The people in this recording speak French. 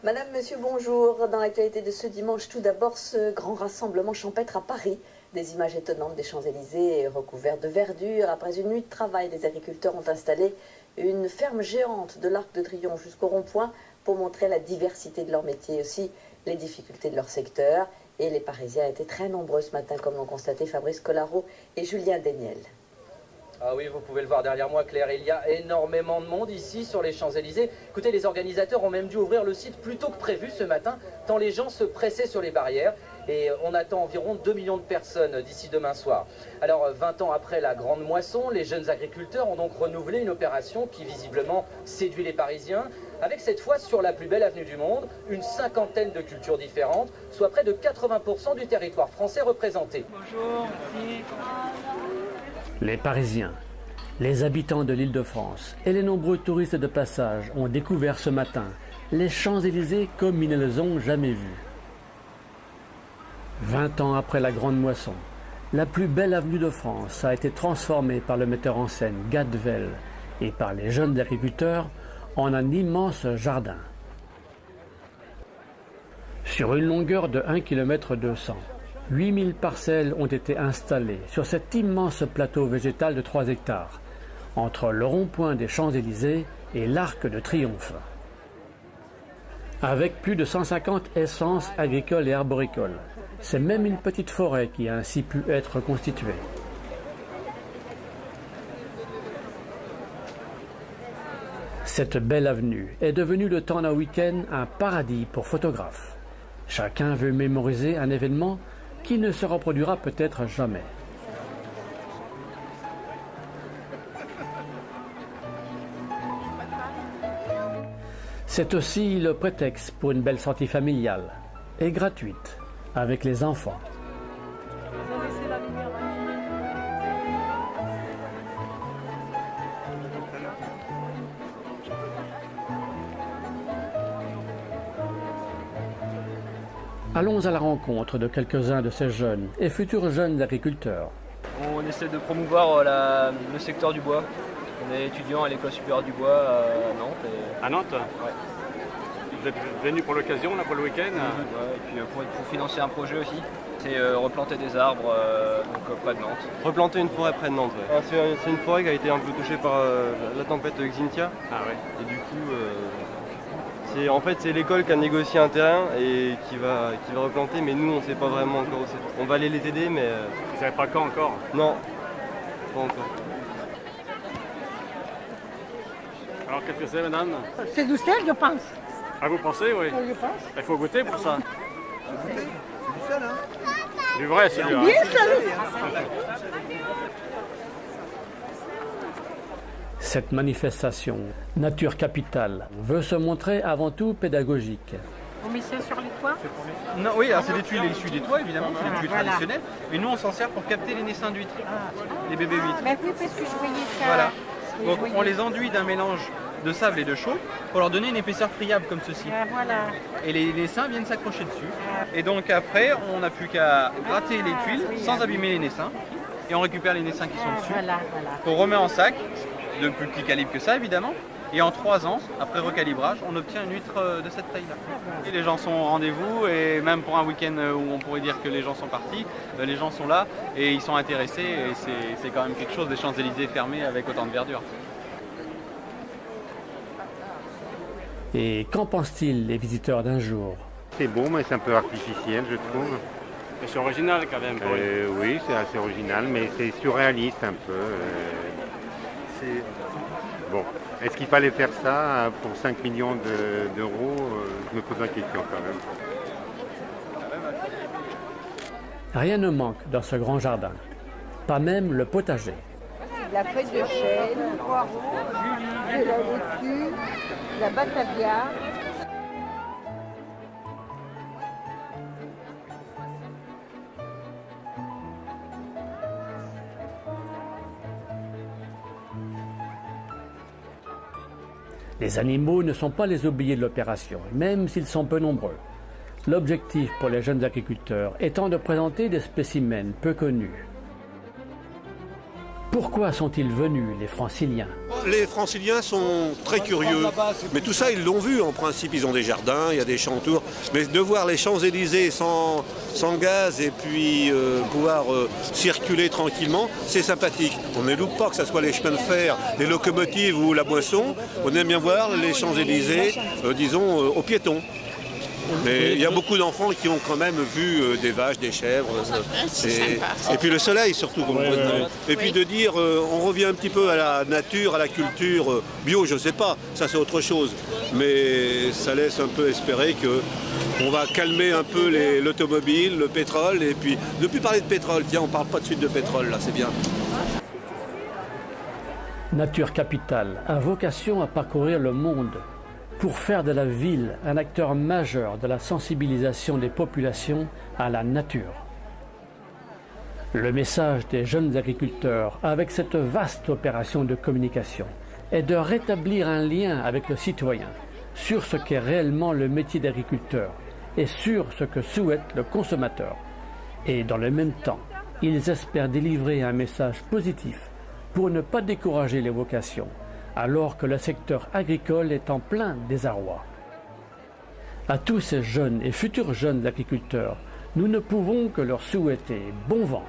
Madame, monsieur, bonjour. Dans l'actualité de ce dimanche, tout d'abord, ce grand rassemblement champêtre à Paris. Des images étonnantes des Champs-Élysées recouvertes de verdure. Après une nuit de travail, les agriculteurs ont installé une ferme géante de l'Arc de Triomphe jusqu'au rond-point pour montrer la diversité de leur métier et aussi les difficultés de leur secteur. Et les Parisiens étaient très nombreux ce matin, comme l'ont constaté Fabrice Collaro et Julien Deniel. Ah oui, vous pouvez le voir derrière moi, Claire, il y a énormément de monde ici sur les Champs-Élysées. Écoutez, les organisateurs ont même dû ouvrir le site plus tôt que prévu ce matin, tant les gens se pressaient sur les barrières. Et on attend environ 2 millions de personnes d'ici demain soir. Alors, 20 ans après la grande moisson, les jeunes agriculteurs ont donc renouvelé une opération qui visiblement séduit les Parisiens, avec cette fois sur la plus belle avenue du monde, une cinquantaine de cultures différentes, soit près de 80% du territoire français représenté. Bonjour, merci. Les Parisiens, les habitants de l'Île-de-France et les nombreux touristes de passage ont découvert ce matin les Champs-Élysées comme ils ne les ont jamais vus. 20 ans après la Grande Moisson, la plus belle avenue de France a été transformée par le metteur en scène Gadvel et par les jeunes agriculteurs en un immense jardin. Sur une longueur de 1,2 km, 8000 parcelles ont été installées sur cet immense plateau végétal de 3 hectares, entre le rond-point des Champs-Élysées et l'Arc de Triomphe. Avec plus de 150 essences agricoles et arboricoles, c'est même une petite forêt qui a ainsi pu être constituée. Cette belle avenue est devenue le temps d'un week-end un paradis pour photographes. Chacun veut mémoriser un événement qui ne se reproduira peut-être jamais. C'est aussi le prétexte pour une belle sortie familiale et gratuite avec les enfants. Allons à la rencontre de quelques-uns de ces jeunes et futurs jeunes agriculteurs. On essaie de promouvoir le secteur du bois. On est étudiant à l'école supérieure du bois à Nantes. À Nantes ? Ouais. Vous êtes venu pour l'occasion, là, pour le week-end ? Ouais, et puis pour financer un projet aussi. C'est replanter des arbres près de Nantes. Replanter une forêt près de Nantes, ouais. C'est une forêt qui a été un peu touchée par la tempête Xynthia. Ah ouais. Et du coup, c'est l'école qui a négocié un terrain et qui va replanter, mais nous on ne sait pas vraiment encore où c'est. On va aller les aider, mais... Vous ne savez pas quand encore ? Non, pas encore. Alors qu'est-ce que c'est, madame ? C'est du sel, je pense. Ah, vous pensez, oui ? Je pense. Il faut goûter pour ça. C'est du sel, hein ? Du vrai, celui-là. Bien sel. Cette manifestation, Nature Capitale, veut se montrer avant tout pédagogique. On met ça sur les toits ? Non, oui, alors c'est des tuiles issues des toits, évidemment, c'est des tuiles traditionnelles. Mais nous, on s'en sert pour capter les naissins d'huîtres, les bébés huîtres. Ben oui, parce que je voyais ça. Voilà. Oui, Donc je voyais. on les enduit d'un mélange de sable et de chaux pour leur donner une épaisseur friable comme ceci. Ah, voilà. Et les naissins viennent s'accrocher dessus. Et donc après, on n'a plus qu'à gratter les tuiles sans abîmer les naissins. Et on récupère les naissins qui sont dessus. Voilà. On remet en sac, de plus petit calibre que ça évidemment. Et en 3 ans, après recalibrage, on obtient une huître de cette taille-là. Et les gens sont au rendez-vous, et même pour un week-end où on pourrait dire que les gens sont partis, les gens sont là et ils sont intéressés. Et c'est quand même quelque chose, des Champs-Élysées fermés avec autant de verdure. Et qu'en pensent-ils les visiteurs d'un jour? C'est beau, mais c'est un peu artificiel, je trouve. Mais c'est original quand même. Oui, c'est assez original, mais c'est surréaliste un peu. Bon, est-ce qu'il fallait faire ça pour 5 millions d'euros? Je me pose la question quand même. Rien ne manque dans ce grand jardin, pas même le potager. La feuille de chêne, le poireau, de la laitue, la batavia. Les animaux ne sont pas les oubliés de l'opération, même s'ils sont peu nombreux. L'objectif pour les jeunes agriculteurs étant de présenter des spécimens peu connus. Pourquoi sont-ils venus, les Franciliens? Les Franciliens sont très curieux, mais tout ça ils l'ont vu en principe, ils ont des jardins, il y a des champs autour, mais de voir les Champs-Élysées sans gaz et puis pouvoir circuler tranquillement, c'est sympathique. On ne loupe pas que ce soit les chemins de fer, les locomotives ou la boisson, on aime bien voir les Champs-Élysées, disons, aux piétons. Mais il y a beaucoup d'enfants qui ont quand même vu des vaches, des chèvres, et puis le soleil surtout. Et puis de dire, on revient un petit peu à la nature, à la culture bio, je ne sais pas, ça c'est autre chose. Mais ça laisse un peu espérer qu'on va calmer un peu l'automobile, le pétrole, et puis ne plus parler de pétrole. Tiens, on ne parle pas de suite de pétrole, là, c'est bien. Nature Capitale a vocation à parcourir le monde pour faire de la ville un acteur majeur de la sensibilisation des populations à la nature. Le message des jeunes agriculteurs avec cette vaste opération de communication est de rétablir un lien avec le citoyen sur ce qu'est réellement le métier d'agriculteur et sur ce que souhaite le consommateur. Et dans le même temps, ils espèrent délivrer un message positif pour ne pas décourager les vocations, alors que le secteur agricole est en plein désarroi. À tous ces jeunes et futurs jeunes agriculteurs, nous ne pouvons que leur souhaiter bon vent.